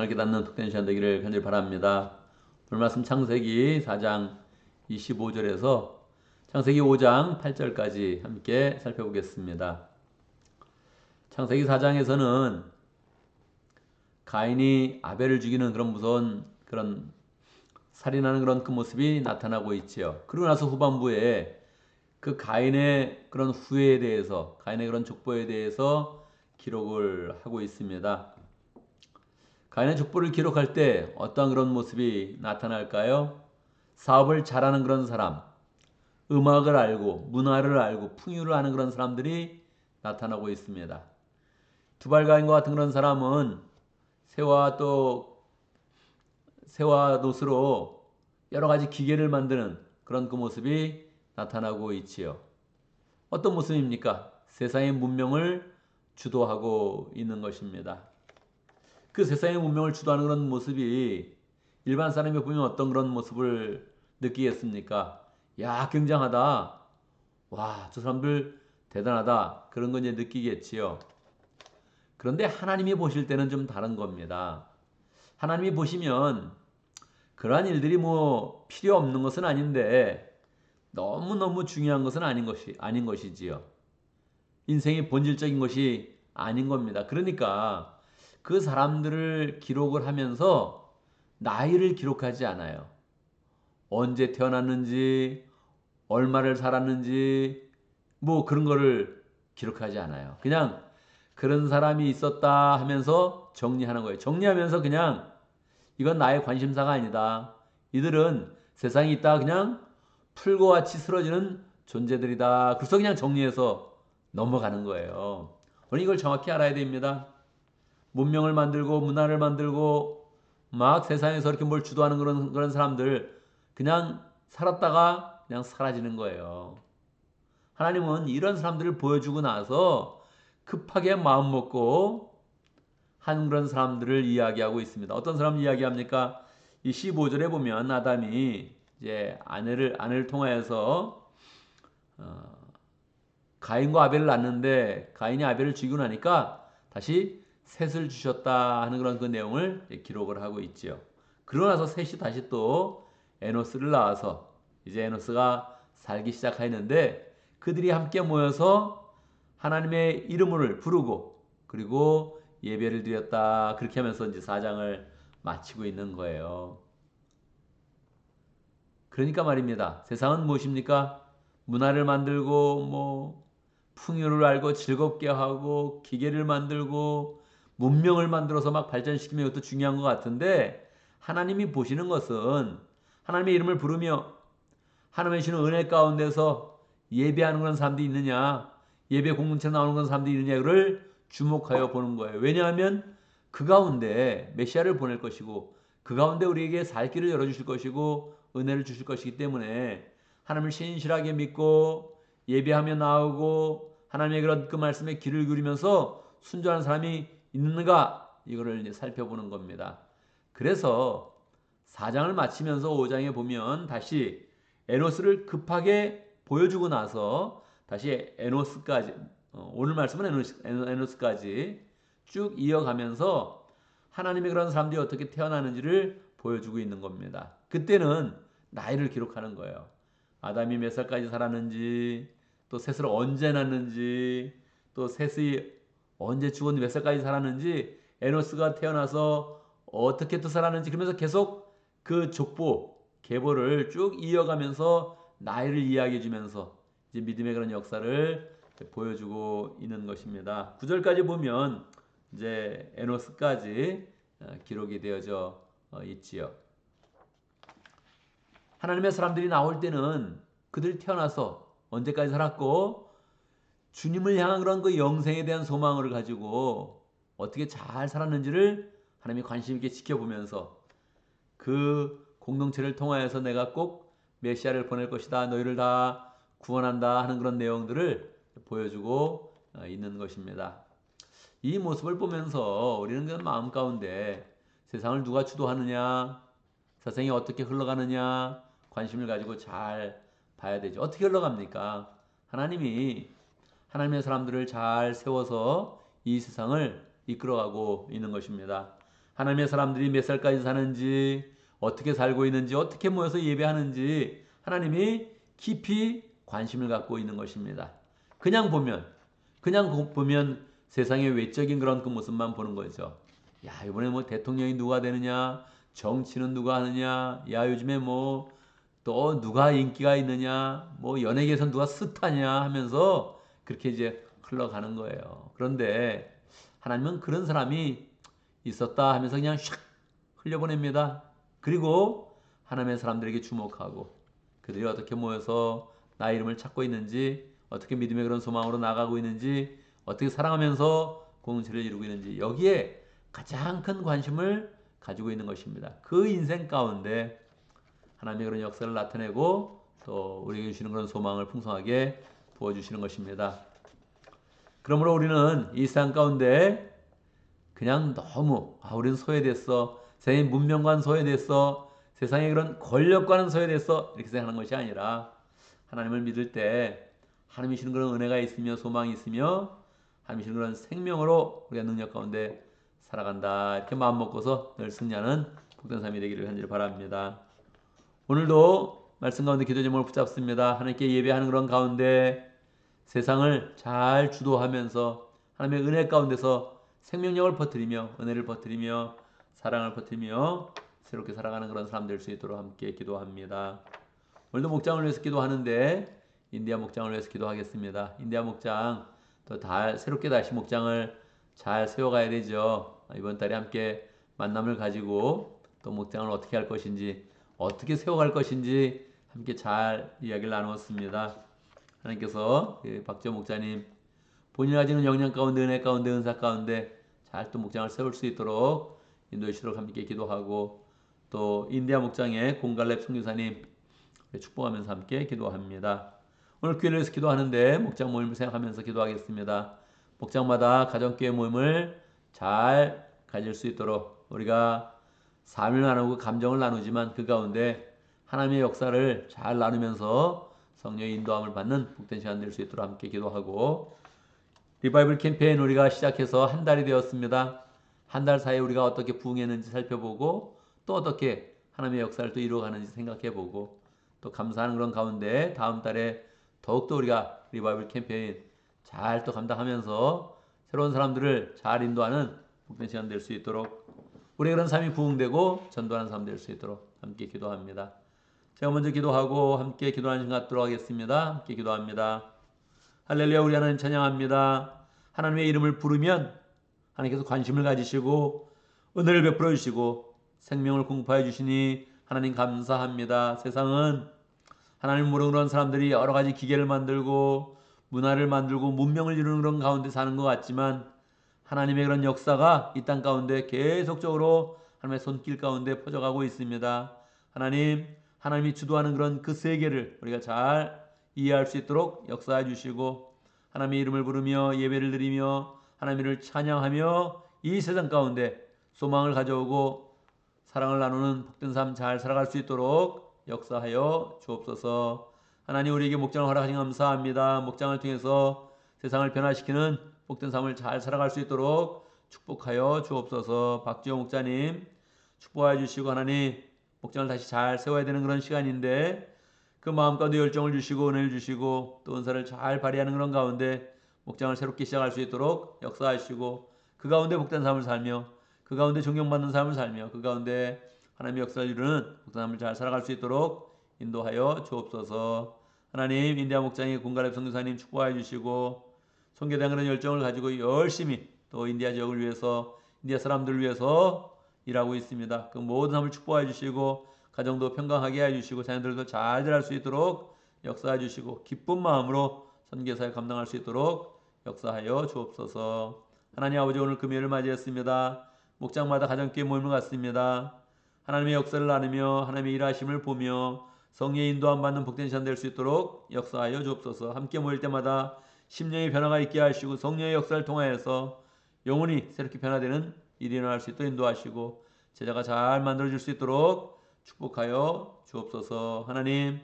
깨닫는 복된 시간 되기를 간절히 바랍니다. 오늘 말씀 창세기 4장 25절에서 창세기 5장 8절까지 함께 살펴보겠습니다. 창세기 4장에서는 가인이 아벨을 죽이는 그런 무서운 그런 살인하는 그런 그 모습이 나타나고 있지요. 그러고 나서 후반부에 그 가인의 그런 후회에 대해서, 가인의 그런 족보에 대해서 기록을 하고 있습니다. 가인의 족보를 기록할 때 어떤 그런 모습이 나타날까요? 사업을 잘하는 그런 사람, 음악을 알고 문화를 알고 풍요를 아는 그런 사람들이 나타나고 있습니다. 두발가인과 같은 그런 사람은 새와 놋으로 여러 가지 기계를 만드는 그런 그 모습이 나타나고 있지요. 어떤 모습입니까? 세상의 문명을 주도하고 있는 것입니다. 그 세상의 문명을 주도하는 그런 모습이 일반 사람이 보면 어떤 그런 모습을 느끼겠습니까? 야, 굉장하다. 와, 저 사람들 대단하다. 그런 거 이제 느끼겠지요. 그런데 하나님이 보실 때는 좀 다른 겁니다. 하나님이 보시면 그러한 일들이 뭐 필요 없는 것은 아닌데 너무너무 중요한 것은 아닌 것이지요. 인생의 본질적인 것이 아닌 겁니다. 그러니까 그 사람들을 기록을 하면서 나이를 기록하지 않아요. 언제 태어났는지, 얼마를 살았는지, 뭐 그런 거를 기록하지 않아요. 그냥 그런 사람이 있었다 하면서 정리하는 거예요. 정리하면서 그냥 이건 나의 관심사가 아니다. 이들은 세상에 있다가 그냥 풀과 같이 쓰러지는 존재들이다. 그래서 그냥 정리해서 넘어가는 거예요. 우리 이걸 정확히 알아야 됩니다. 문명을 만들고 문화를 만들고 막 세상에서 이렇게 뭘 주도하는 그런 사람들 그냥 살았다가 그냥 사라지는 거예요. 하나님은 이런 사람들을 보여주고 나서 급하게 마음 먹고 한 그런 사람들을 이야기하고 있습니다. 어떤 사람을 이야기합니까? 이 15절에 보면 아담이 이제 아내를 통하여서 가인과 아벨을 낳는데 가인이 아벨을 죽이고 나니까 다시 셋을 주셨다 하는 그런 그 내용을 기록을 하고 있지요. 그러고 나서 셋이 다시 또 에노스를 낳아서 이제 에노스가 살기 시작하였는데 그들이 함께 모여서 하나님의 이름을 부르고 그리고 예배를 드렸다. 그렇게 하면서 이제 4장을 마치고 있는 거예요. 그러니까 말입니다. 세상은 무엇입니까? 문화를 만들고 풍요를 알고 즐겁게 하고 기계를 만들고 문명을 만들어서 막 발전시키면 이것도 중요한 것 같은데 하나님이 보시는 것은 하나님의 이름을 부르며 하나님의 주는 은혜 가운데서 예배하는 그런 사람들이 있느냐 예배 공동체 나오는 그런 사람들이 있느냐를 주목하여 보는 거예요. 왜냐하면 그 가운데 메시아를 보낼 것이고 그 가운데 우리에게 살 길을 열어주실 것이고 은혜를 주실 것이기 때문에 하나님을 신실하게 믿고 예배하며 나오고 하나님의 그런 그 말씀에 귀를 기울이면서 순종하는 사람이 있는가 이거를 이제 살펴보는 겁니다. 그래서 4장을 마치면서 5장에 보면 다시 에노스를 급하게 보여주고 나서 다시 에노스까지 오늘 말씀은 에노스까지 쭉 이어가면서 하나님의 그런 사람들이 어떻게 태어나는지를 보여주고 있는 겁니다. 그때는 나이를 기록하는 거예요. 아담이 몇 살까지 살았는지 또 셋을 언제 낳는지 또 셋이 언제 죽었는지 몇 살까지 살았는지 에노스가 태어나서 어떻게 또 살았는지 그러면서 계속 그 족보 계보를 쭉 이어가면서 나이를 이야기해 주면서 이제 믿음의 그런 역사를 보여주고 있는 것입니다. 9절까지 보면 이제 에노스까지 기록이 되어져 있지요. 하나님의 사람들이 나올 때는 그들이 태어나서 언제까지 살았고 주님을 향한 그런 그 영생에 대한 소망을 가지고 어떻게 잘 살았는지를 하나님이 관심 있게 지켜보면서 그 공동체를 통하여서 내가 꼭 메시아를 보낼 것이다. 너희를 다 구원한다 하는 그런 내용들을 보여주고 있는 것입니다. 이 모습을 보면서 우리는 그 마음 가운데 세상을 누가 주도하느냐, 세상이 어떻게 흘러가느냐 관심을 가지고 잘 봐야 되죠. 어떻게 흘러갑니까? 하나님이 하나님의 사람들을 잘 세워서 이 세상을 이끌어가고 있는 것입니다. 하나님의 사람들이 몇 살까지 사는지, 어떻게 살고 있는지, 어떻게 모여서 예배하는지 하나님이 깊이 관심을 갖고 있는 것입니다. 그냥 보면 세상의 외적인 그런 그 모습만 보는 거죠. 야, 이번에 뭐 대통령이 누가 되느냐, 정치는 누가 하느냐, 야, 요즘에 뭐 또 누가 인기가 있느냐, 뭐 연예계에서 누가 스타냐 하면서 그렇게 이제 흘러가는 거예요. 그런데 하나님은 그런 사람이 있었다 하면서 그냥 샥 흘려보냅니다. 그리고 하나님의 사람들에게 주목하고 그들이 어떻게 모여서 나의 이름을 찾고 있는지, 어떻게 믿음의 그런 소망으로 나가고 있는지, 어떻게 사랑하면서 공동체를 이루고 있는지, 여기에 가장 큰 관심을 가지고 있는 것입니다. 그 인생 가운데 하나님의 그런 역사를 나타내고 또 우리에게 주시는 그런 소망을 풍성하게 부어주시는 것입니다. 그러므로 우리는 이 세상 가운데 그냥 너무 우리는 소외됐어, 세상의 문명과는 소외됐어, 세상의 그런 권력과는 소외됐어, 이렇게 생각하는 것이 아니라 하나님을 믿을 때 하나님이 주시는 그런 은혜가 있으며 소망이 있으며 하나님이 주시는 그런 생명으로 우리가 능력 가운데 살아간다, 이렇게 마음 먹고서 늘 승리하는 복된 삶이 되기를 간절히 바랍니다. 오늘도 말씀 가운데 기도 제목을 붙잡습니다. 하나님께 예배하는 그런 가운데 세상을 잘 주도하면서 하나님의 은혜 가운데서 생명력을 퍼뜨리며 은혜를 퍼뜨리며 사랑을 퍼뜨리며 새롭게 살아가는 그런 사람 될 수 있도록 함께 기도합니다. 오늘도 목장을 위해서 기도하는데 인디아 목장을 위해서 기도하겠습니다. 인디아 목장 또 새롭게 다시 목장을 잘 세워가야 되죠. 이번 달에 함께 만남을 가지고 또 목장을 어떻게 할 것인지, 어떻게 세워갈 것인지 함께 잘 이야기를 나누었습니다. 하나님께서 박지원 목사님 본인이 가지는 역량 가운데, 은혜 가운데, 은사 가운데 잘 또 목장을 세울 수 있도록 인도해 주시도록 함께 기도하고, 또 인디아 목장의 공갈렙 선교사님 축복하면서 함께 기도합니다. 오늘 교회를 위해서 기도하는데 목장 모임을 생각하면서 기도하겠습니다. 목장마다 가정교회 모임을 잘 가질 수 있도록 우리가 삶을 나누고 감정을 나누지만 그 가운데 하나님의 역사를 잘 나누면서 성령의 인도함을 받는 복된 시간 될 수 있도록 함께 기도하고, 리바이벌 캠페인 우리가 시작해서 한 달이 되었습니다. 한 달 사이에 우리가 어떻게 부응했는지 살펴보고 또 어떻게 하나님의 역사를 또 이루어가는지 생각해보고, 또 감사하는 그런 가운데 다음 달에 더욱더 우리가 리바이벌 캠페인 잘 또 감당하면서 새로운 사람들을 잘 인도하는 복된 시간 될 수 있도록, 우리의 그런 삶이 부흥되고 전도하는 삶 될 수 있도록 함께 기도합니다. 제가 먼저 기도하고 함께 기도하는 시간 갖도록 하겠습니다. 함께 기도합니다. 할렐루야. 우리 하나님 찬양합니다. 하나님의 이름을 부르면 하나님께서 관심을 가지시고 은혜를 베풀어 주시고 생명을 공급하여 주시니 하나님 감사합니다. 세상은 하나님을 모르는 그런 사람들이 여러 가지 기계를 만들고 문화를 만들고 문명을 이루는 그런 가운데 사는 것 같지만, 하나님의 그런 역사가 이 땅 가운데 계속적으로 하나님의 손길 가운데 퍼져가고 있습니다. 하나님이 주도하는 그런 그 세계를 우리가 잘 이해할 수 있도록 역사해 주시고, 하나님의 이름을 부르며 예배를 드리며 하나님을 찬양하며 이 세상 가운데 소망을 가져오고 사랑을 나누는 복된 삶 잘 살아갈 수 있도록 역사하여 주옵소서. 하나님, 우리에게 목장을 허락하신 감사합니다. 목장을 통해서 세상을 변화시키는 복된 삶을 잘 살아갈 수 있도록 축복하여 주옵소서. 박지호 목자님 축복하여 주시고, 하나님 목장을 다시 잘 세워야 되는 그런 시간인데 그 마음 가운데 열정을 주시고 은혜를 주시고 또 은사를 잘 발휘하는 그런 가운데 목장을 새롭게 시작할 수 있도록 역사하시고, 그 가운데 복된 삶을 살며 그 가운데 존경받는 삶을 살며 그 가운데 하나님의 역사를 이루는 복된 삶을 잘 살아갈 수 있도록 인도하여 주옵소서. 하나님, 인디아 목장의 공갈렙 선교사님 축복하여 주시고 선교대한 그런 열정을 가지고 열심히 또 인디아 지역을 위해서, 인디아 사람들을 위해서 일하고 있습니다. 그 모든 삶을 축복해 주시고 가정도 평강하게 해주시고 자녀들도 잘 자랄 수 있도록 역사해 주시고 기쁜 마음으로 선교사에 감당할 수 있도록 역사하여 주옵소서. 하나님 아버지, 오늘 금요일을 맞이했습니다. 목장마다 가정교회 모임을 갖습니다. 하나님의 역사를 나누며 하나님의 일하심을 보며 성령의 인도함 받는 복된 시간 될 수 있도록 역사하여 주옵소서. 함께 모일 때마다 심령의 변화가 있게 하시고 성령의 역사를 통하여서 영혼이 새롭게 변화되는 일이 일어날 수 있도록 인도하시고 제자가 잘 만들어질 수 있도록 축복하여 주옵소서. 하나님,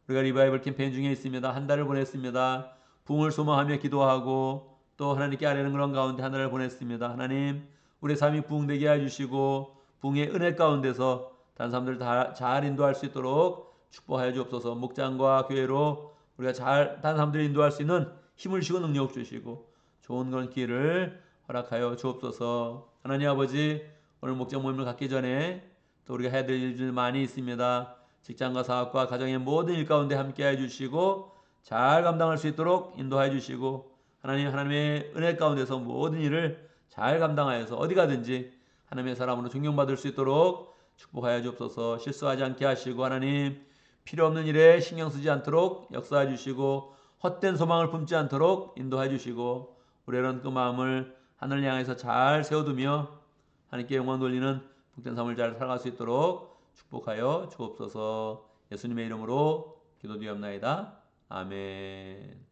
우리가 리바이벌 캠페인 중에 있습니다. 한 달을 보냈습니다. 부흥을 소망하며 기도하고 또 하나님께 아뢰는 그런 가운데 한 달을 보냈습니다. 하나님, 우리의 삶이 부흥되게 해주시고 부흥의 은혜 가운데서 다른 사람들을 잘 인도할 수 있도록 축복하여 주옵소서. 목장과 교회로 우리가 잘 다른 사람들을 인도할 수 있는 힘을 주시고 능력 주시고 좋은 그런 기회를 허락하여 주옵소서. 하나님 아버지, 오늘 목장 모임을 갖기 전에 또 우리가 해야 될 일들 많이 있습니다. 직장과 사업과 가정의 모든 일 가운데 함께 해주시고 잘 감당할 수 있도록 인도해 주시고 하나님의 은혜 가운데서 모든 일을 잘 감당하여서 어디 가든지 하나님의 사람으로 존경받을 수 있도록 축복하여 주옵소서. 실수하지 않게 하시고 하나님 필요 없는 일에 신경 쓰지 않도록 역사해 주시고 헛된 소망을 품지 않도록 인도해 주시고 우리는 그 마음을 하늘을 향해서 잘 세워두며 하나님께 영광 돌리는 복된 삶을 잘 살아갈 수 있도록 축복하여 주옵소서. 예수님의 이름으로 기도드리옵나이다. 아멘.